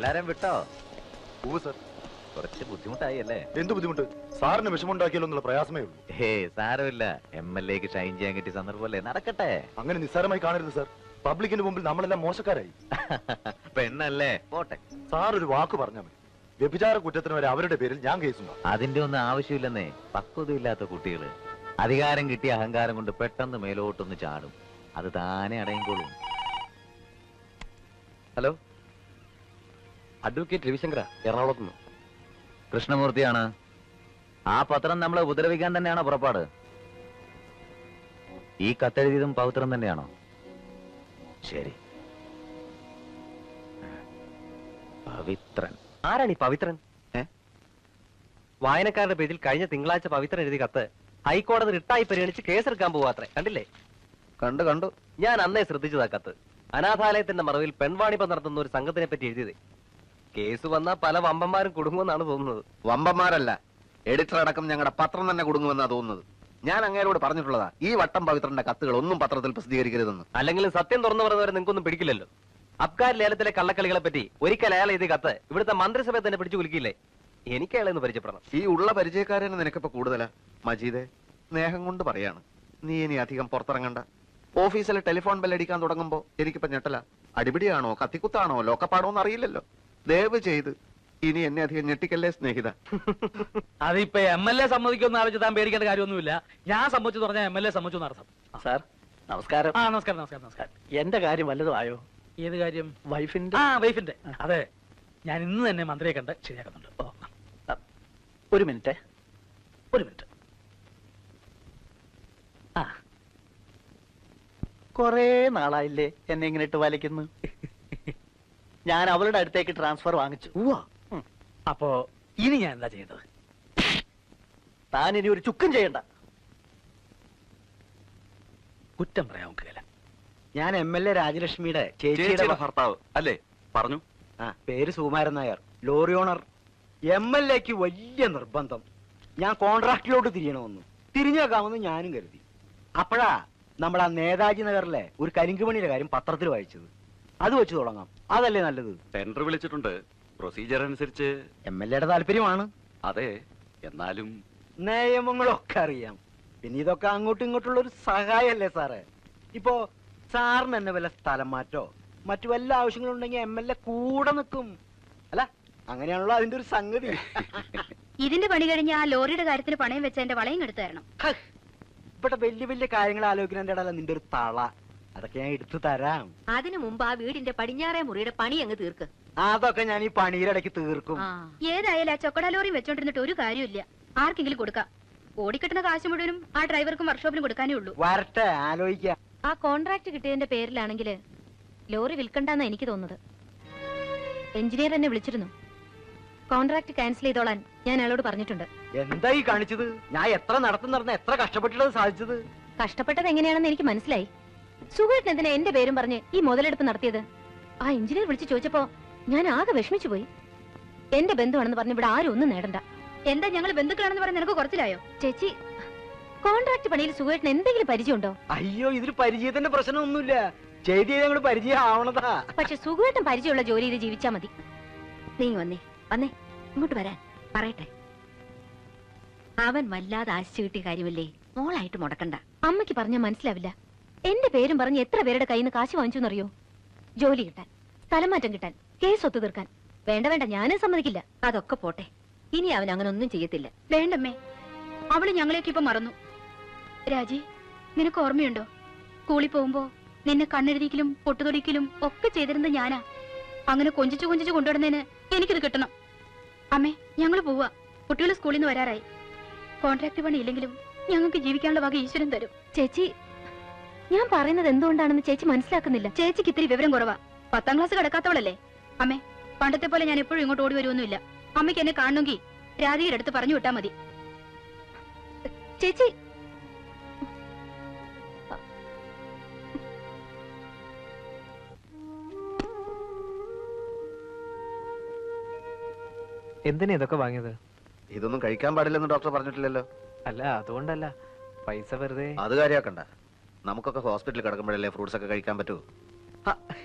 എല്ലാരും വിട്ടോ? സർ. കുറച്ച് ബുദ്ധിമുട്ടായി അല്ലേ? എന്ത് ബുദ്ധിമുട്ട്? സാറിന് വിഷമുണ്ടാക്കിയല്ലോ എന്നുള്ള പ്രയാസമേ ഉള്ളൂ. സാരമില്ല. MLA-ക്ക് ഷൈൻ ചെയ്യാൻ കിട്ടിയ സന്ദർഭമല്ലേ, നടക്കട്ടെ. അങ്ങനെ നിസ്സാരമായി കാണരുത് സർ. പബ്ലിക്കിന്റെ മുമ്പിൽ നമ്മളെല്ലാം മോശക്കാരായി. പെണ്ണല്ലേ, പോട്ടെ. സാർ ഒരു വാക്ക് പറഞ്ഞാൽ മതി, വ്യഭിചാര കുറ്റത്തിന് വരെ അവരുടെ പേരിൽ ഞാൻ കേസുണ്ടാവും. അതിന്റെ ഒന്നും ആവശ്യമില്ലെന്നേ. പക്വതയില്ലാത്ത കുട്ടികള് അധികാരം കിട്ടിയ അഹങ്കാരം കൊണ്ട് പെട്ടെന്ന് മേലോട്ടൊന്ന് ചാടും. അത് താനെ അടയുമ്പോഴും. ഹലോ, അഡ്വക്കേറ്റ് രവിശങ്കര, എറണാകുളത്ത് നിന്ന്. കൃഷ്ണമൂർത്തിയാണ്. ആ പത്രം നമ്മളെ ഉപദ്രവിക്കാൻ തന്നെയാണോ പുറപ്പാട്? ഈ കത്തെഴുതിയതും പവിത്രം തന്നെയാണോ? ശരി. പവിത്രൻ ആരാണ് ഈ പവിത്രൻ? വായനക്കാരുടെ പേരിൽ കഴിഞ്ഞ തിങ്കളാഴ്ച പവിത്രൻ എഴുതി കത്ത് ഹൈക്കോടതി റിട്ടായി പരിഗണിച്ച് കേസെടുക്കാൻ പോവാത്രേ. കണ്ടില്ലേ? കണ്ടു. ഞാൻ അന്നേ ശ്രദ്ധിച്ചതാ കത്ത്. അനാഥാലയത്തിന്റെ മറവിൽ പെൺവാണിപ്പം നടത്തുന്ന ഒരു സംഘത്തിനെ പറ്റി എഴുതിയത്. കേസ് വന്നാ പല വമ്പന്മാരും കുടുങ്ങുമെന്നാണ് തോന്നുന്നത്. വമ്പന്മാരല്ല, എഡിറ്റർ അടക്കം ഞങ്ങളുടെ പത്രം തന്നെ കുടുങ്ങുമെന്നാ തോന്നുന്നത്. ഞാൻ അങ്ങേരോട് പറഞ്ഞിട്ടുള്ളതാ, ഈ വട്ടം പവിത്രന്റെ കത്തുകൾ ഒന്നും പത്രത്തിൽ പ്രസിദ്ധീകരിക്കരുതെന്ന്. അല്ലെങ്കിലും സത്യം തുറന്നു പറയുന്നവരെ നിങ്ങൾക്കൊന്നും പിടിക്കില്ലല്ലോ. അബ്കാർ ലേലത്തിലെ കള്ളക്കളികളെ പറ്റി ഒരിക്കൽ അയാൾ എഴുതിയ കത്ത് ഇവിടുത്തെ മന്ത്രിസഭയെ തന്നെ പിടിച്ചു കുലുക്കിയില്ലേ? എനിക്ക് അയാളെ ഒന്ന് പരിചയപ്പെടണം. ഈ ഉള്ള പരിചയക്കാരന് നിനക്കിപ്പോ കൂടുതലാ. മജീദെ, സ്നേഹം കൊണ്ട് പറയാണ്, നീ ഇനി അധികം പുറത്തിറങ്ങണ്ട. ഓഫീസിലെ ടെലിഫോൺ ബെല്ലടിക്കാൻ തുടങ്ങുമ്പോ എനിക്കിപ്പോ ഞെട്ടല. അടിപിടിയാണോ, കത്തിക്കുത്താണോ, ലോക്കപ്പാടോ എന്ന് അറിയില്ലല്ലോ. ദയവ് ചെയ്ത് ഇനി എന്നെ അധികം ഞെട്ടിക്കല്ലേ സ്നേഹിത. അതിപ്പോ MLA സമ്മതിക്കൊന്നും ആലോചിച്ച് താൻ പേടിക്കേണ്ട കാര്യമൊന്നുമില്ല. ഞാൻ സമ്മതിച്ചു പറഞ്ഞാൽ MLA സമ്മതിച്ചു എന്നർത്ഥം. സാർ നമസ്കാരം. നമസ്കാരം. എന്റെ കാര്യം വല്ലതും ആയോ? ഏത് കാര്യം? വൈഫിന്റെ. വൈഫിന്റെ. അതെ, ഞാൻ ഇന്ന് തന്നെ മന്ത്രിയെ കണ്ട് ശരിയാക്കുന്നുണ്ട്. ഒരു മിനിറ്റ്. കൊറേ നാളായില്ലേ എന്നെ ഇങ്ങനെ ഇട്ട് വലിക്കുന്നു. ഞാൻ അവളുടെ അടുത്തേക്ക് ട്രാൻസ്ഫർ വാങ്ങിച്ചു. അപ്പോ ഇനി ഞാൻ എന്താ ചെയ്യേണ്ടത്? താൻ ഇനി ഒരു ചുക്കും ചെയ്യണ്ട. കുറ്റം പറയാൻ നോക്കുകയില്ല. ഞാൻ MLA രാജലക്ഷ്മിയുടെ ചേച്ചിയുടെ ഭർത്താവ് അല്ലേ? പറഞ്ഞു. പേര് സുകുമാരൻ നായർ, ലോറി ഓണർ. MLA-ക്ക് വലിയ നിർബന്ധം ഞാൻ കോൺട്രാക്റ്റിലോട്ട് തിരിയണമെന്ന്. തിരിഞ്ഞേക്കാമെന്ന് ഞാനും കരുതി. അപ്പോഴാ നമ്മൾ ആ നേതാജി നഗറിലെ ഒരു കരിങ്കുമണിയുടെ കാര്യം പത്രത്തിൽ വായിച്ചത്. അത് വെച്ച് തുടങ്ങാം, അതല്ലേ നല്ലത്? ടെൻഡർ വിളിച്ചിട്ടുണ്ട്. പ്രൊസീജിയർ അനുസരിച്ച് MLA-യുടെ താല്പര്യമാണ്. അതെ, എന്നാലും നിയമങ്ങളൊക്കെ അറിയാം. പിന്നെ ഇതൊക്കെ അങ്ങോട്ടും ഇങ്ങോട്ടുള്ള ഒരു സഹായല്ലേ സാറേ? ഇപ്പോ സാറിന് എന്നെ വല്ല സ്ഥലം മാറ്റോ മറ്റു വല്ല ആവശ്യങ്ങളുണ്ടെങ്കിൽ MLA കൂടെ നിൽക്കും. അല്ല, അങ്ങനെയാണല്ലോ അതിന്റെ ഒരു സംഗതി. ഇതിന്റെ പണി കഴിഞ്ഞ് ആ ലോറിയുടെ കാര്യത്തിന് പണയം വെച്ച എന്റെ വളയും എടുത്തു തരണം. ഇവിടെ വലിയ വലിയ കാര്യങ്ങൾ ആലോചിക്കുന്നതിന്റെ ഇടയില നിന്റെ ഒരു തള. അതൊക്കെ ഞാൻ എടുത്തു തരാം. അതിനു മുമ്പ് ആ വീടിന്റെ പടിഞ്ഞാറേ മുറിയുടെ പണി അങ്ങ് തീർക്ക്. അതൊക്കെ ഞാൻ ഈ പണിയുടെ ഇടയ്ക്ക് തീർക്കും. ഏതായാലും ആ ചൊക്കട ലോറി വെച്ചോണ്ടിരുന്നിട്ട് ഒരു കാര്യമില്ല. ആർക്കെങ്കിലും കൊടുക്കാം. ഓടിക്കിട്ടുന്ന കാശ് മുഴുവനും ആ ഡ്രൈവർക്കും വർക്ക്ഷോപ്പിനും കൊടുക്കാനേ ഉള്ളൂ. വരട്ടെ, ആലോചിക്കാം. ആ കോൺട്രാക്ട് കിട്ടിയതിന്റെ പേരിലാണെങ്കിൽ ലോറി വിൽക്കണ്ടെന്നാ എനിക്ക് തോന്നുന്നത്. എഞ്ചിനീയർ എന്നെ വിളിച്ചിരുന്നു. കോൺട്രാക്ട് ക്യാൻസൽ ചെയ്തോളാൻ ഞാൻ അയാളോട് പറഞ്ഞിട്ടുണ്ട്. എന്താ ഈ കാണിച്ചത്? ഞാൻ എത്ര നടത്തുന്ന എത്ര കഷ്ടപ്പെട്ടിട്ടത് സാധിച്ചത്. കഷ്ടപ്പെട്ടത് എങ്ങനെയാണെന്ന് എനിക്ക് മനസ്സിലായി. സുഖേട്ടൻ എന്തിനാ എന്റെ പേരും പറഞ്ഞ് ഈ മുതലെടുപ്പ് നടത്തിയത്? ആ എഞ്ചിനീയർ വിളിച്ച് ചോദിച്ചപ്പോ ഞാൻ ആകെ വിഷമിച്ചു പോയി. എന്റെ ബന്ധുവാണെന്ന് പറഞ്ഞ് ഇവിടെ ആരും ഒന്നും നേടണ്ട. എന്താ ഞങ്ങൾ ബന്ധുക്കളാണെന്ന് പറഞ്ഞ് നിനക്ക് കുറച്ചിലായോ? ചേച്ചി, കോൺട്രാക്ട് പണിയിൽ സുഖേട്ടൻ എന്തെങ്കിലും പരിചയമുണ്ടോ? അയ്യോ, ഇതിൽ പരിചയത്തിന്റെ പ്രശ്നമൊന്നുമില്ല. ചെയ്ത് ഞങ്ങൾ പരിചയം ആവണതാ. പക്ഷെ സുഖേട്ടൻ പരിചയമുള്ള ജോലി ചെയ്ത് ജീവിച്ചാ മതി. നീ വന്നേ ഇങ്ങോട്ട് വരാൻ പറയട്ടെ. അവൻ വല്ലാതെ ആശിച്ചു കിട്ടിയ കാര്യമല്ലേ, മോളായിട്ട് മുടക്കണ്ട. അമ്മയ്ക്ക് പറഞ്ഞാൽ മനസ്സിലാവില്ല. എന്റെ പേരും പറഞ്ഞ് എത്ര പേരുടെ കയ്യിൽ നിന്ന് കാശ് വാങ്ങിച്ചെന്നറിയോ? ജോലി കിട്ടാൻ, സ്ഥലം മാറ്റം കിട്ടാൻ, കേസ് ഒത്തു തീർക്കാൻ. വേണ്ട, ഞാനും സമ്മതിക്കില്ല. അതൊക്കെ പോട്ടെ, ഇനി അവൻ അങ്ങനെ ഒന്നും ചെയ്യത്തില്ല. വേണ്ടമ്മേ, അവള് ഞങ്ങളെയൊക്കെ ഇപ്പൊ മറന്നു. രാജി, നിനക്ക് ഓർമ്മയുണ്ടോ? സ്കൂളിൽ പോകുമ്പോ നിന്നെ കണ്ണെഴുതിക്കലും പൊട്ടുതൊടിക്കലും ഒക്കെ ചെയ്തിരുന്നത് ഞാനാ. അങ്ങനെ കൊഞ്ചിച്ചു കൊണ്ടുവരുന്നതിന് എനിക്കിത് കിട്ടണം. അമ്മേ, ഞങ്ങൾ പോവാ. കുട്ടികൾ സ്കൂളിൽ നിന്ന് വരാറായി. കോൺട്രാക്ട് പണി ഇല്ലെങ്കിലും ഞങ്ങൾക്ക് ജീവിക്കാനുള്ള വക ഈശ്വരൻ തരും. ചേച്ചി, ഞാൻ പറയുന്നത് എന്തുകൊണ്ടാണെന്ന് ചേച്ചി മനസ്സിലാക്കുന്നില്ല. ചേച്ചിക്ക് ഇത്തിരി വിവരം കുറവാ. 10ാം ക്ലാസ് കിടക്കാത്തവളല്ലേ. അമ്മേ, പണ്ടത്തെ പോലെ ഞാൻ എപ്പോഴും ഇങ്ങോട്ട് ഓടി വരുമൊന്നുമില്ല. അമ്മയ്ക്ക് എന്നെ കാണണമെങ്കിൽ രാധികയുടെ അടുത്ത് പറഞ്ഞു വിട്ടാ മതി. ചേച്ചി, എന്തിനാ ഇതൊക്കെ വാങ്ങിയത്? ഇതൊന്നും കഴിക്കാൻ പാടില്ലെന്ന് ഡോക്ടർ പറഞ്ഞിട്ടില്ലല്ലോ. അല്ല, അതുകൊണ്ടല്ല, പൈസ വെറുതെ. അത് കാര്യമാക്കണ്ട. നമുക്കൊക്കെ ഹോസ്പിറ്റലിൽ കിടക്കുമ്പോഴല്ലേ ഫ്രൂട്ട്സ് ഒക്കെ കഴിക്കാൻ പറ്റൂ.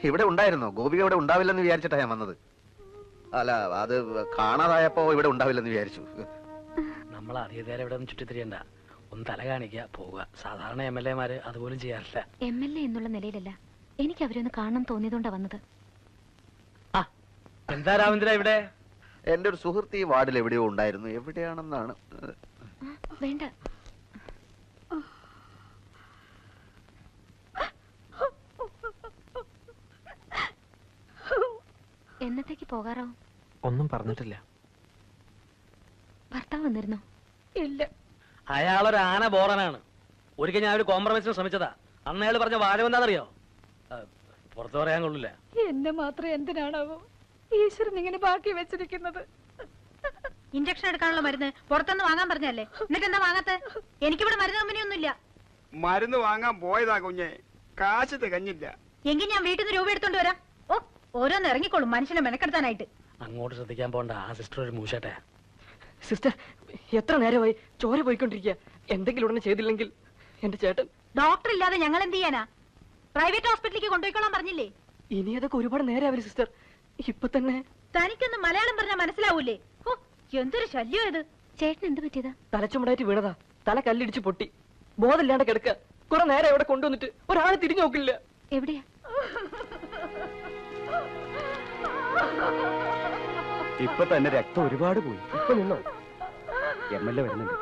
ഇവിടെ ഉണ്ടായിരുന്നോ? ഗോപിക ഇവിടെ ഉണ്ടാവില്ലെന്ന് വിചാരിച്ചിട്ടാ ഞാൻ വന്നത്. അല്ല അത് കാണാതായപ്പോ ഇവിടെ ഉണ്ടാവില്ലെന്ന് വിചാരിച്ചു. നമ്മൾ അറിയതേരെ ഇവിടെ ഒന്നും ചുറ്റിത്തിരിയണ്ട. ഒന്ന് തല കാണിക്കുക പോവുക. സാധാരണ MLA-മാര് അതുപോലും ചെയ്യാറില്ല. MLA എന്നുള്ള നിലയിലല്ല, എനിക്ക് അവരൊന്ന് കാണണം തോന്നിയതുകൊണ്ടാ വന്നത്. എന്താ രാമേന്ദ്ര ഇവിടെ? എന്റെ ഒരു സുഹൃത്ത് ഈ വാർഡിൽ എവിടെയോ ഉണ്ടായിരുന്നു. എവിടെയാണെന്നാണ്. വേണ്ട, എന്നത്തേക്ക് പോകാറാവും? ഒന്നും പറഞ്ഞിട്ടില്ല. ഭർത്താവ് വന്നിരുന്നോ? ഇല്ല. അയാളൊരു ആന ബോറനാണ്. ഒരിക്കൽ ഞാൻ ഒരു കോംപ്രമൈസിന് ശ്രമിച്ചതാ. അന്ന് അയാൾ പറഞ്ഞ വാചകം എന്താണെന്നറിയോ? പുറത്തു പറയാൻ കൊള്ളില്ല. എന്നെ മാത്രം എന്തിനാണാവോ ഈശ്വരൻ ഇങ്ങനെ ബാക്കി വെച്ചിരിക്കുന്നത്? ഇഞ്ചക്ഷൻ എടുക്കാനുള്ള മരുന്ന് പുറത്തുനിന്ന് വാങ്ങാൻ പറഞ്ഞല്ലേ, എന്നിട്ട് എന്താ വാങ്ങാത്ത? എനിക്കിവിടെ മരുന്ന് കമ്പനിയൊന്നുമില്ല. മരുന്ന് വാങ്ങാൻ പോയതാ കുഞ്ഞെ, കാശ് തികഞ്ഞില്ല. എങ്കിൽ ഞാൻ വീട്ടിൽ നിന്ന് രൂപ എടുത്തോണ്ട് വരാം. ഓ, ഓരോന്ന് ഇറങ്ങിക്കോളും മനുഷ്യനെ മെനക്കെടുത്താനായിട്ട്. അങ്ങോട്ട് ശ്രദ്ധിക്കാൻ പോണ്ട. ആ സിസ്റ്റർ ഒരു മൂശട്ടെ. സിസ്റ്റർ, എത്ര നേരമായി ചോര പോയിക്കൊണ്ടിരിക്കുക. എന്തെങ്കിലും ഉടനെ ചെയ്തില്ലെങ്കിൽ എന്റെ ചേട്ടൻ. ഡോക്ടർ ഇല്ലാതെ ഞങ്ങൾ എന്ത് ചെയ്യാനാ? പ്രൈവറ്റ് ഹോസ്പിറ്റലിലേക്ക് കൊണ്ടുപോയിക്കോളാൻ പറഞ്ഞില്ലേ? ഇനി അതൊക്കെ ഒരുപാട് നേരമാവില്ല സിസ്റ്റർ. ഇപ്പൊ തന്നെ. തനിക്കൊന്ന് മലയാളം പറഞ്ഞാൽ മനസ്സിലാവൂലേ? ഓ, എന്തൊരു ശല്യം ഇത്. ചേട്ടൻ എന്ത് പറ്റിയതാ? തലച്ചുമടായിട്ട് വീണതാ. തല കല്ലിടിച്ച് പൊട്ടി. ബോധമില്ലാണ്ട് കിടക്കുക. കുറെ നേരം ഇവിടെ കൊണ്ടുവന്നിട്ട് ഒരാളെ തിരിഞ്ഞു നോക്കില്ല. എവിടെയാ? ഇപ്പൊ തന്നെ രക്തം ഒരുപാട് പോയി. ഇപ്പൊ നിന്നോ? MLA വരുന്നുണ്ട്.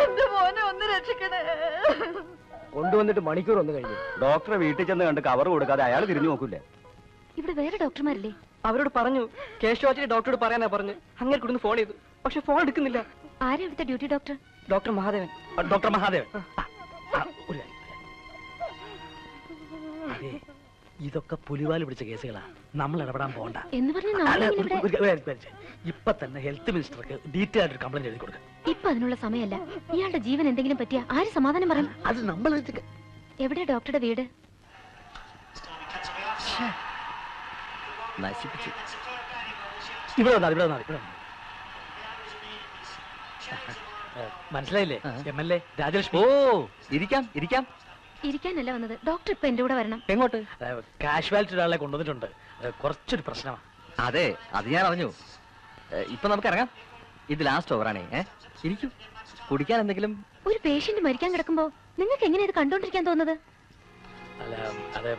എന്റെ മോനെ ഒന്ന് രക്ഷിക്കണേ. കൊണ്ടുവന്നിട്ട് മണിക്കൂർ ഒന്ന് കഴിഞ്ഞു. ഡോക്ടറെ വീട്ടിൽ ചെന്ന് കണ്ട് കവർ കൊടുക്കാതെ അയാൾ തിരിഞ്ഞു നോക്കൂലേ? ഇവിടെ വേറെ ഡോക്ടർമാരില്ലേ? അവരോട് പറഞ്ഞു. കേശവാച്ചിന്റെ ഡോക്ടറോട് പറയാനാ പറഞ്ഞു. അങ്ങനെ കൊടുന്ന് ഫോൺ ചെയ്തു. പക്ഷെ ഫോൺ എടുക്കുന്നില്ല. ആരാ ഇവിടുത്തെ duty doctor? Doctor Mahadevan. Doctor Mahadevan. ഒരു കാര്യം. അതെ, ഇതൊക്കെ പുലിവാല് പിടിച്ച കേസുകളാ. നമ്മൾ ഇടപെടാൻ പോകണ്ട. എന്ന് പറഞ്ഞാൽ ഇപ്പൊ തന്നെ ഹെൽത്ത് മിനിസ്റ്റർക്ക് ഡീറ്റെയിൽ ആയിട്ട് കംപ്ലൈന്റ് എഴുതി കൊടുക്കാം. ഇപ്പൊ അതിനുള്ള സമയമല്ല. ഇയാളുടെ ജീവൻ എന്തെങ്കിലും പറ്റിയ ആര് സമാധാനം പറയും? അത് നമ്മൾ എവിടെ ഡോക്ടറുടെ വീട്? നശിപ്പിച്ചു. ഇവിടെ വന്നാൽ ഇവിടെ വന്നാൽ ഇവിടെ മനസ്സിലായില്ലേ? MLA രാജലക്ഷ്മി. ഓ, ഇരിക്കാം ഇരിക്കാം. ഇരിക്കാനല്ല വന്നത്. ഡോക്ടർ ഇപ്പൊ എന്റെ കൂടെ വരണം. എങ്ങോട്ട്? കാഷ്വാലിറ്റി ഒരാളെ കൊണ്ടുവന്നിട്ടുണ്ട്. കുറച്ചൊരു പ്രശ്നമാണ്. അതെ, അത് ഞാൻ അറിഞ്ഞു. ഇപ്പൊ നമുക്ക് ഇറങ്ങാം. ഇത് ലാസ്റ്റ് ഓവറാണേ. ഇരിക്കും. കുടിക്കാൻ എന്തെങ്കിലും? ഒരു പേഷ്യന്റ് മരിക്കാൻ കിടക്കുമ്പോ നിങ്ങൾക്ക് എങ്ങനെ ഇത് കണ്ടോണ്ടിരിക്കാൻ തോന്നുന്നത്? അല്ല, അതെ,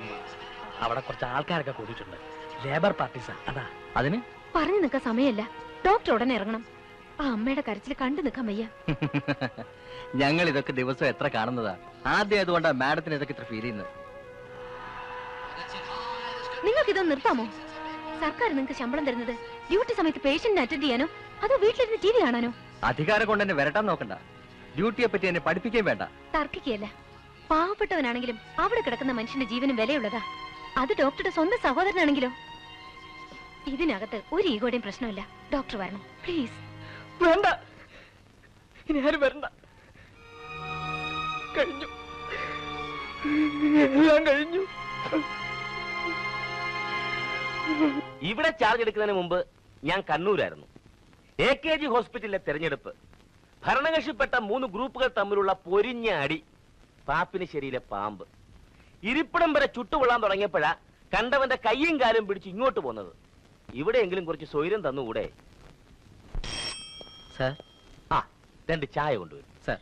അവിടെ കുറച്ച് ആൾക്കാരൊക്കെ കൂടിയിട്ടുണ്ട്. ലേബർ പാർട്ടീസാ. അതാ. അതിന് പറഞ്ഞു നിൽക്കാൻ സമയമല്ല. ഡോക്ടർ ഉടനെ ഇറങ്ങണം. ആ അമ്മയുടെ കരച്ചിൽ കണ്ടു നിൽക്കാൻ വയ്യ. ഞങ്ങൾ ഇതൊക്കെ ദിവസം എത്ര കാണുന്നതാ. ആദ്യം ആയതുകൊണ്ടാ മാഡത്തിന് ഇതൊക്കെ ഇത്ര ഫീൽ ചെയ്യുന്നത്. നിങ്ങൾക്ക് ഇതൊന്ന് നിർത്താമോ? സർക്കാർ നിങ്ങൾക്ക് ശമ്പളം തരുന്നത് ഡ്യൂട്ടി സമയത്ത് പേഷ്യന്റിനെ അറ്റൻഡ് ചെയ്യാനോ അതോ വീട്ടിലിരുന്ന് TV കാണാനോ? അധികാരം കൊണ്ട് എന്നെ വരട്ടാൻ നോക്കണ്ട. ഡ്യൂട്ടിയെ പറ്റി എന്നെ പഠിപ്പിക്കുകയും വേണ്ട. തർക്കിക്കുകയല്ല. പാവപ്പെട്ടവനാണെങ്കിലും അവിടെ കിടക്കുന്ന മനുഷ്യന്റെ ജീവനും വിലയുള്ളതാ. അത് ഡോക്ടറുടെ സ്വന്തം സഹോദരനാണെങ്കിലോ? ഇതിനകത്ത് ഒരു ഈഗോയുടെയും പ്രശ്നമില്ല. ഡോക്ടർ വരണം പ്ലീസ്. വേണ്ട, ഇനി ആരും വരണ്ട. കഴിഞ്ഞു, എല്ലാം കഴിഞ്ഞു. ഇവിടെ ചാർജ് എടുക്കുന്നതിന് മുമ്പ് ഞാൻ കണ്ണൂരായിരുന്നു. AKG ഹോസ്പിറ്റലിലെ തെരഞ്ഞെടുപ്പ്. ഭരണകക്ഷിപ്പെട്ട 3 ഗ്രൂപ്പുകൾ തമ്മിലുള്ള പൊരിഞ്ഞ അടി. പാപ്പിന് ശരിയിലെ പാമ്പ്. ഇരിപ്പിടം വരെ ചുട്ടുകൊള്ളാൻ തുടങ്ങിയപ്പോഴാ കണ്ടവന്റെ കയ്യും കാലും പിടിച്ച് ഇങ്ങോട്ട് പോന്നത്. ഇവിടെയെങ്കിലും കുറച്ച് സ്വൈര്യം തന്നുകൂടെ? സാർ, 2 ചായ കൊണ്ടുവരും. സാർ,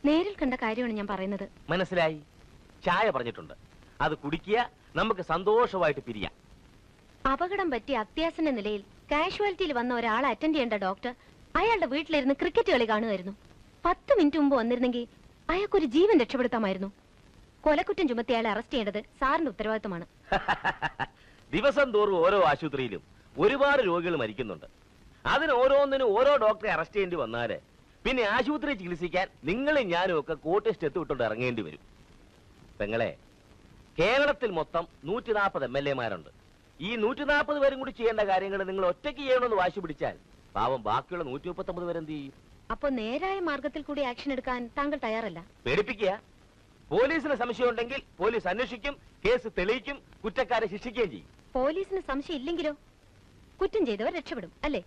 നേരിൽ കണ്ട കാര്യമാണ് ഞാൻ പറയുന്നത്. മനസ്സിലായി. ചായ പറഞ്ഞിട്ടുണ്ട്. അത് കുടിക്കുക, നമുക്ക് സന്തോഷമായിട്ട് പിരിയാം. അപകടം പറ്റിയ അത്യാസന്ന നിലയിൽ കാഷ്വാലിറ്റിയിൽ വന്ന ഒരാളെ അറ്റൻഡ് ചെയ്യേണ്ട ഡോക്ടർ അയാളുടെ വീട്ടിലിരുന്ന് ക്രിക്കറ്റ് കളി കാണുമായിരുന്നു. 10 മിനിറ്റ് മുമ്പ് വന്നിരുന്നെങ്കിൽ അയാൾക്കൊരു ജീവൻ രക്ഷപ്പെടുത്താമായിരുന്നു. കൊലക്കുറ്റം ചുമത്തി അയാളെ അറസ്റ്റ് ചെയ്യേണ്ടത് സാറിന്റെ ഉത്തരവാദിത്തമാണ്. ദിവസം തോറും ഓരോ ആശുപത്രിയിലും ഒരുപാട് രോഗികൾ മരിക്കുന്നുണ്ട്. അതിന് ഓരോന്നിനും ഓരോ ഡോക്ടറെ അറസ്റ്റ് ചെയ്യേണ്ടി വന്നാല് പിന്നെ ആശുപത്രി ചികിത്സിക്കാൻ നിങ്ങളും ഞാനും ഒക്കെ കോട്ട് സ്റ്റെത്ത് വിട്ടുകൊണ്ട് ഇറങ്ങേണ്ടി വരും. പെങ്ങളെ, കേരളത്തിൽ മൊത്തം 140 MLA-മാരുണ്ട്. ഈ 140 പേരും കൂടി ചെയ്യേണ്ട കാര്യങ്ങൾ നിങ്ങൾ ഒറ്റയ്ക്ക് ചെയ്യണമെന്ന് വാശി പിടിച്ചാൽ പാവം ബാക്കിയുള്ള 139 പേരെന്ത് ചെയ്യും? അപ്പൊ നേരായ മാർഗത്തിൽ കൂടി ആക്ഷൻ എടുക്കാൻ താങ്കൾ തയ്യാറല്ല? പേടിപ്പിക്കുക. പോലീസിന് സംശയം ഉണ്ടെങ്കിൽ പോലീസ് അന്വേഷിക്കും, കേസ് തെളിയിക്കും, കുറ്റക്കാരെ ശിക്ഷിക്കുകയും ചെയ്യും. പോലീസിന് സംശയം ഇല്ലെങ്കിലോ? കുറ്റം ചെയ്തവർ രക്ഷപ്പെടും അല്ലേ?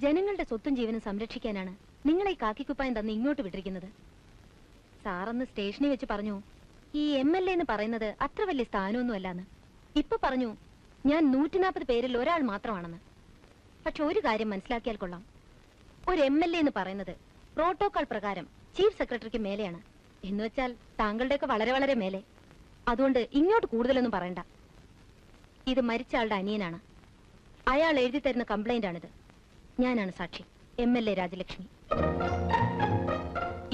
ജനങ്ങളുടെ സ്വത്തും ജീവനും സംരക്ഷിക്കാനാണ് നിങ്ങളെ ഈ കാക്കിക്കുപ്പായം തന്ന് ഇങ്ങോട്ട് വിട്ടിരിക്കുന്നത്. സാറന്ന് സ്റ്റേഷനിൽ വെച്ച് പറഞ്ഞു, ഈ MLA എന്ന് പറയുന്നത് അത്ര വലിയ സ്ഥാനമൊന്നുമല്ലാന്ന്. ഇപ്പൊ പറഞ്ഞു ഞാൻ 140 പേരിൽ ഒരാൾ മാത്രമാണെന്ന്. പക്ഷെ ഒരു കാര്യം മനസ്സിലാക്കിയാൽ കൊള്ളാം. ഒരു MLA എന്ന് പറയുന്നത് പ്രോട്ടോകോൾ പ്രകാരം ചീഫ് സെക്രട്ടറിക്ക് മേലെയാണ്. എന്ന് വെച്ചാൽ താങ്കളുടെയൊക്കെ വളരെ വളരെ മേലെ. അതുകൊണ്ട് ഇങ്ങോട്ട് കൂടുതലൊന്നും പറയണ്ട. ഇത് മരിച്ച ആളുടെ അനിയനാണ്. അയാൾ എഴുതി തരുന്ന കംപ്ലൈന്റ് ആണിത്. ഞാനാണ് സാക്ഷി, MLA രാജലക്ഷ്മി.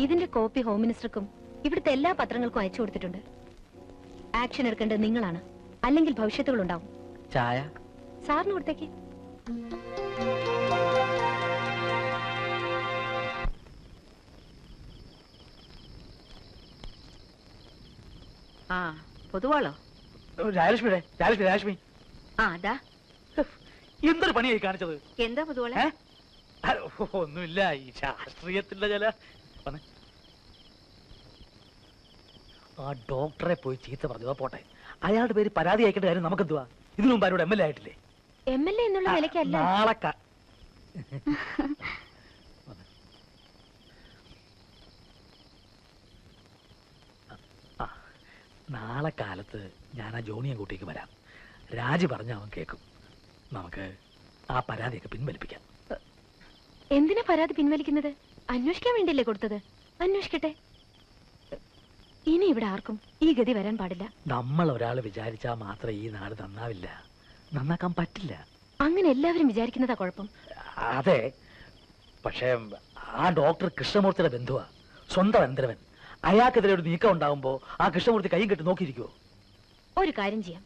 ഇതിന്റെ കോപ്പി ഹോം മിനിസ്റ്റർക്കും ഇവിടുത്തെ എല്ലാ പത്രങ്ങൾക്കും അയച്ചു കൊടുത്തിട്ടുണ്ട്. ആക്ഷൻ എടുക്കേണ്ടത് നിങ്ങളാണ്, അല്ലെങ്കിൽ ഭവിഷ്യത്തുകൾ ഉണ്ടാവും. ചായ സാറിന് കൊടുത്തേക്ക്. ആ പൊതുവാളോ? രാജലക്ഷ്മിയുടെ രാജലക്ഷ്മി ആ അതാ. എന്തൊരു പണിയായി കാണിച്ചത്? എന്താ പൊതുവാളെ? ഒന്നുമില്ല, ഈ ശാസ്ത്രീയത്തിന്റെ ചില വന്നേ. ആ ഡോക്ടറെ പോയി ചീത്ത പറഞ്ഞതാ പോട്ടെ. അയാളുടെ പേര് പരാതി അയക്കേണ്ട കാര്യം നമുക്കെന്തുവാ? ഇതിനു മുമ്പ് ആരോട് MLA ആയിട്ടില്ലേ? MLA എന്നുള്ള നിലയ്ക്കല്ല. നാളെ നാളെ കാലത്ത് ഞാൻ ആ ജോണിയെ കൂട്ടിക്ക് വരാം. രാജി പറഞ്ഞ അവൻ കേൾക്കും. നമുക്ക് ആ പരാതിയൊക്കെ പിൻവലിപ്പിക്കാം. എന്തിനാ പരാതി പിൻവലിക്കുന്നത്? അന്വേഷിക്കാൻ വേണ്ടിയല്ലേ കൊടുത്തത്? അന്വേഷിക്കട്ടെ. ഇനി ഇവിടെ ആർക്കും ഈ ഗതി വരാൻ പാടില്ല. നമ്മൾ ഒരാൾ വിചാരിച്ചാൽ മാത്രമേ ഈ നാട് നന്നാവില്ല, നന്നാക്കാൻ പറ്റില്ല. അങ്ങനെ എല്ലാവരും വിചാരിക്കുന്നതാ കുഴപ്പം. അതെ, പക്ഷേ ആ ഡോക്ടർ കൃഷ്ണമൂർത്തിയുടെ ബന്ധുവാ, സ്വന്തം അനന്തരവൻ. അയാൾക്കെതിരെ ഒരു നീക്കം ഉണ്ടാവുമ്പോ ആ കൃഷ്ണമൂർത്തി കൈയും കെട്ടി നോക്കിയിരിക്കുവോ? ഒരു കാര്യം ചെയ്യാം.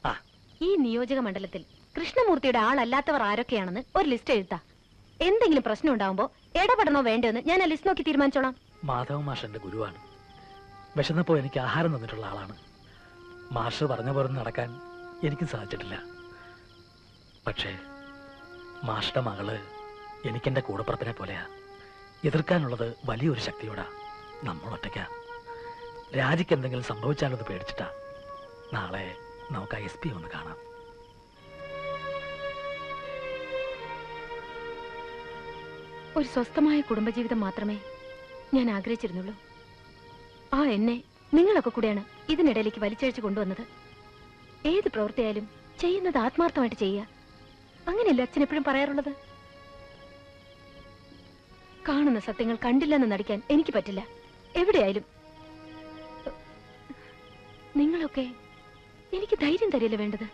ഈ നിയോജക മണ്ഡലത്തിൽ കൃഷ്ണമൂർത്തിയുടെ ആളല്ലാത്തവർ ആരൊക്കെയാണെന്ന് ഒരു ലിസ്റ്റ് എഴുതാ. എന്തെങ്കിലും പ്രശ്നം ഉണ്ടാവുമ്പോ ഇടപെടണോ വേണ്ടെന്ന് ഞാൻ ആ ലിസ്റ്റ് നോക്കി തീരുമാനിച്ചോളാം. മാധവ മാഷ് എന്റെ ഗുരുവാണ്. വിശന്നപ്പോ എനിക്ക് ആഹാരം തന്നിട്ടുള്ള ആളാണ്. മാഷ് പറഞ്ഞ പോലെ നടക്കാൻ എനിക്കും സാധിച്ചിട്ടില്ല. പക്ഷേ മാഷുടെ മകള് എനിക്കെന്റെ കൂടപ്പുറപ്പിനെ പോലെയാ. എതിർക്കാനുള്ളത് വലിയൊരു ശക്തിയോടാ. നമ്മൾ ഒറ്റയ്ക്കാ. രാജിക്ക് എന്തെങ്കിലും സംഭവിച്ചാലത് പേടിച്ചിട്ടാ. നാളെ നമുക്ക് ആ SP ഒന്ന് കാണാം. ഒരു സ്വസ്ഥമായ കുടുംബജീവിതം മാത്രമേ ഞാൻ ആഗ്രഹിച്ചിരുന്നുള്ളൂ. ആ എന്നെ നിങ്ങളൊക്കെ കൂടെയാണ് ഇതിനിടയിലേക്ക് വലിച്ചഴിച്ചു കൊണ്ടുവന്നത്. ഏത് പ്രവൃത്തിയായാലും ചെയ്യുന്നത് ആത്മാർത്ഥമായിട്ട് ചെയ്യുക. അങ്ങനെയല്ല അച്ഛൻ എപ്പോഴും പറയാറുള്ളത്. കാണുന്ന സത്യങ്ങൾ കണ്ടില്ലെന്ന് നടിക്കാൻ എനിക്ക് പറ്റില്ല. എവിടെയായാലും നിങ്ങളൊക്കെ എനിക്ക് ധൈര്യം തരില്ല വേണ്ടത്.